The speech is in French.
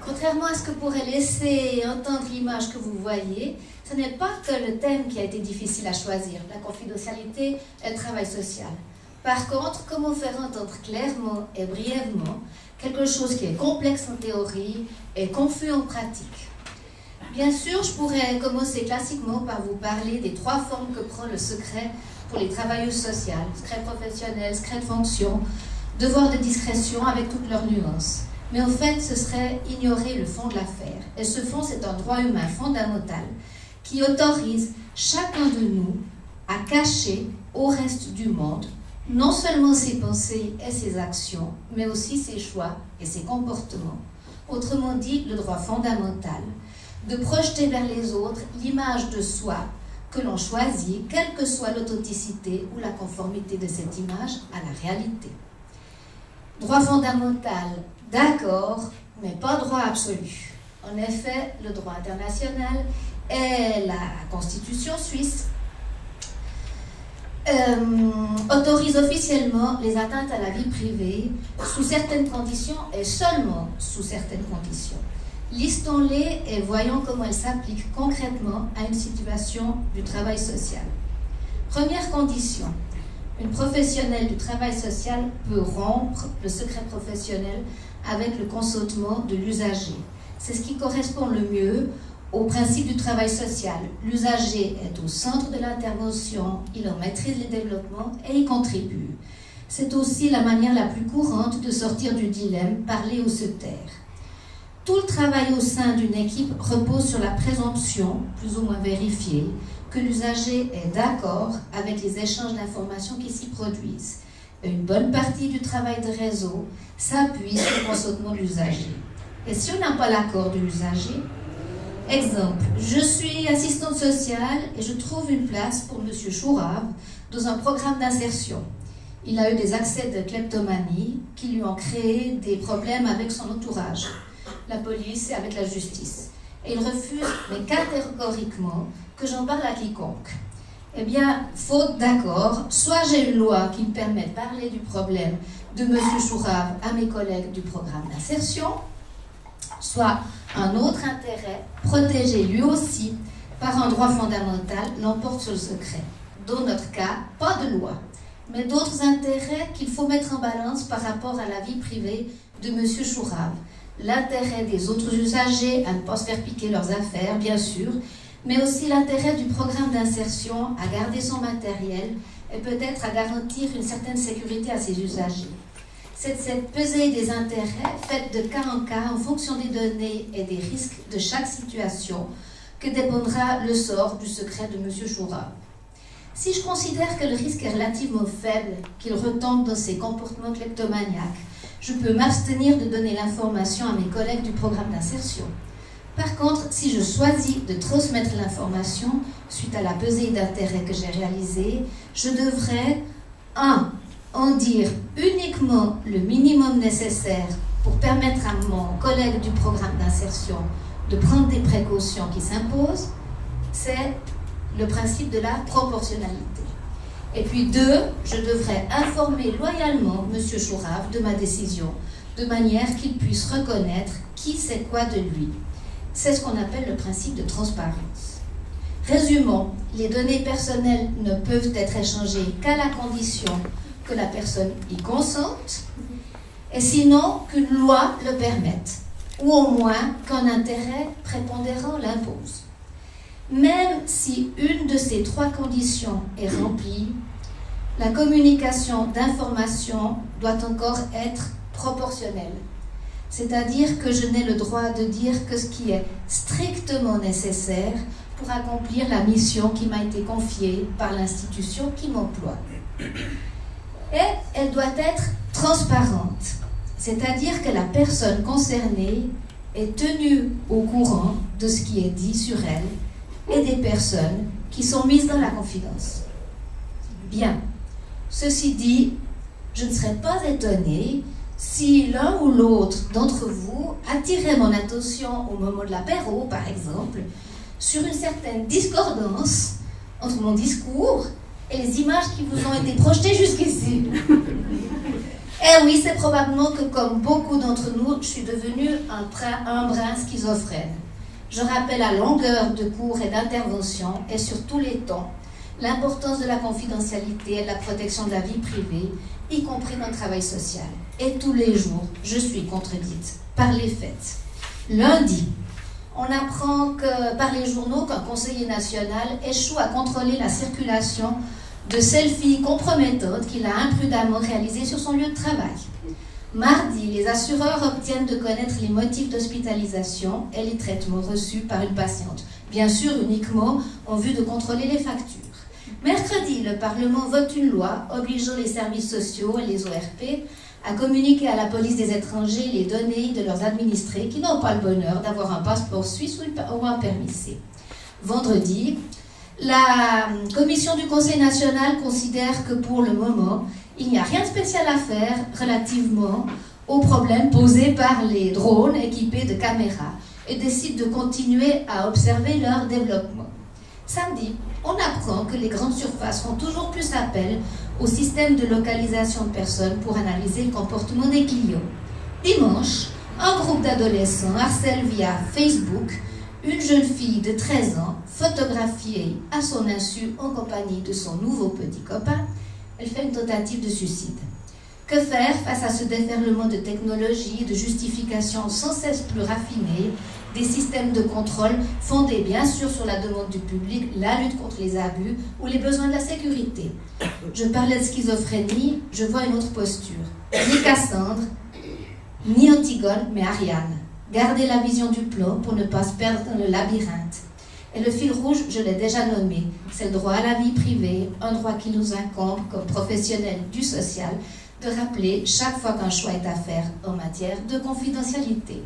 Contrairement à ce que pourrait laisser entendre l'image que vous voyez, ce n'est pas que le thème qui a été difficile à choisir, la confidentialité et le travail social. Par contre, comment faire entendre clairement et brièvement quelque chose qui est complexe en théorie et confus en pratique? Bien sûr, je pourrais commencer classiquement par vous parler des 3 formes que prend le secret pour les travailleuses sociales, secret professionnel, secret de fonction, devoir de discrétion avec toutes leurs nuances. Mais en fait, ce serait ignorer le fond de l'affaire. Et ce fond, c'est un droit humain fondamental qui autorise chacun de nous à cacher au reste du monde non seulement ses pensées et ses actions, mais aussi ses choix et ses comportements. Autrement dit, le droit fondamental de projeter vers les autres l'image de soi que l'on choisit, quelle que soit l'authenticité ou la conformité de cette image à la réalité. Droit fondamental, d'accord, mais pas droit absolu. En effet, le droit international et la Constitution suisse autorisent officiellement les atteintes à la vie privée sous certaines conditions et seulement sous certaines conditions. Listons-les et voyons comment elles s'appliquent concrètement à une situation du travail social. Première condition, une professionnelle du travail social peut rompre le secret professionnel avec le consentement de l'usager. C'est ce qui correspond le mieux au principe du travail social. L'usager est au centre de l'intervention, il en maîtrise les développements et y contribue. C'est aussi la manière la plus courante de sortir du dilemme, parler ou se taire. Tout le travail au sein d'une équipe repose sur la présomption, plus ou moins vérifiée, que l'usager est d'accord avec les échanges d'informations qui s'y produisent. Une bonne partie du travail de réseau s'appuie sur le consentement de l'usager. Et si on n'a pas l'accord de l'usager, exemple, je suis assistante sociale et je trouve une place pour M. Chourave dans un programme d'insertion. Il a eu des accès de kleptomanie qui lui ont créé des problèmes avec son entourage, la police et avec la justice. Et il refuse, mais catégoriquement, que j'en parle à quiconque. Eh bien, faute d'accord, soit j'ai une loi qui me permet de parler du problème de M. Chourave à mes collègues du programme d'insertion, soit un autre intérêt, protégé lui aussi par un droit fondamental, l'emporte sur le secret. Dans notre cas, pas de loi, mais d'autres intérêts qu'il faut mettre en balance par rapport à la vie privée de M. Chourave. L'intérêt des autres usagers à ne pas se faire piquer leurs affaires, bien sûr, mais aussi l'intérêt du programme d'insertion à garder son matériel et peut-être à garantir une certaine sécurité à ses usagers. C'est cette pesée des intérêts faite de cas en cas en fonction des données et des risques de chaque situation que dépendra le sort du secret de M. Chourave. Si je considère que le risque est relativement faible, qu'il retombe dans ses comportements kleptomaniaques, je peux m'abstenir de donner l'information à mes collègues du programme d'insertion. Par contre, si je choisis de transmettre l'information suite à la pesée d'intérêts que j'ai réalisée, je devrais 1. En dire uniquement le minimum nécessaire pour permettre à mon collègue du programme d'insertion de prendre des précautions qui s'imposent, c'est le principe de la proportionnalité. Et puis 2, je devrais informer loyalement M. Chourave de ma décision, de manière qu'il puisse reconnaître qui sait quoi de lui. C'est ce qu'on appelle le principe de transparence. Résumons, les données personnelles ne peuvent être échangées qu'à la condition que la personne y consente, et sinon qu'une loi le permette, ou au moins qu'un intérêt prépondérant l'impose. Même si une de ces 3 conditions est remplie, la communication d'informations doit encore être proportionnelle. C'est-à-dire que je n'ai le droit de dire que ce qui est strictement nécessaire pour accomplir la mission qui m'a été confiée par l'institution qui m'emploie. Et elle doit être transparente, c'est-à-dire que la personne concernée est tenue au courant de ce qui est dit sur elle et des personnes qui sont mises dans la confidence. Bien, ceci dit, je ne serais pas étonnée si l'un ou l'autre d'entre vous attirait mon attention au moment de l'apéro, par exemple, sur une certaine discordance entre mon discours et les images qui vous ont été projetées jusqu'ici. Eh oui, c'est probablement que comme beaucoup d'entre nous, je suis devenue un brin schizophrène. Je rappelle à longueur de cours et d'intervention, et sur tous les temps, l'importance de la confidentialité et de la protection de la vie privée, y compris dans le travail social. Et tous les jours, je suis contredite par les faits. Lundi, on apprend par les journaux qu'un conseiller national échoue à contrôler la circulation de selfies compromettantes qu'il a imprudemment réalisées sur son lieu de travail. Mardi, les assureurs obtiennent de connaître les motifs d'hospitalisation et les traitements reçus par une patiente, bien sûr uniquement en vue de contrôler les factures. Mercredi, le Parlement vote une loi obligeant les services sociaux et les ORP à communiquer à la police des étrangers les données de leurs administrés qui n'ont pas le bonheur d'avoir un passeport suisse ou un permis C. Vendredi, la commission du Conseil national considère que pour le moment, il n'y a rien de spécial à faire relativement aux problèmes posés par les drones équipés de caméras et décide de continuer à observer leur développement. Samedi, on apprend que les grandes surfaces font toujours plus appel au système de localisation de personnes pour analyser le comportement des clients. Dimanche, un groupe d'adolescents harcèle via Facebook une jeune fille de 13 ans photographiée à son insu en compagnie de son nouveau petit copain. Elle fait une tentative de suicide. Que faire face à ce déferlement de technologies, de justifications sans cesse plus raffinées, des systèmes de contrôle fondés bien sûr sur la demande du public, la lutte contre les abus ou les besoins de la sécurité? Je parlais de schizophrénie, je vois une autre posture. Ni Cassandre, ni Antigone, mais Ariane. Garder la vision du plan pour ne pas se perdre dans le labyrinthe. Et le fil rouge, je l'ai déjà nommé, c'est le droit à la vie privée, un droit qui nous incombe comme professionnels du social, de rappeler chaque fois qu'un choix est à faire en matière de confidentialité.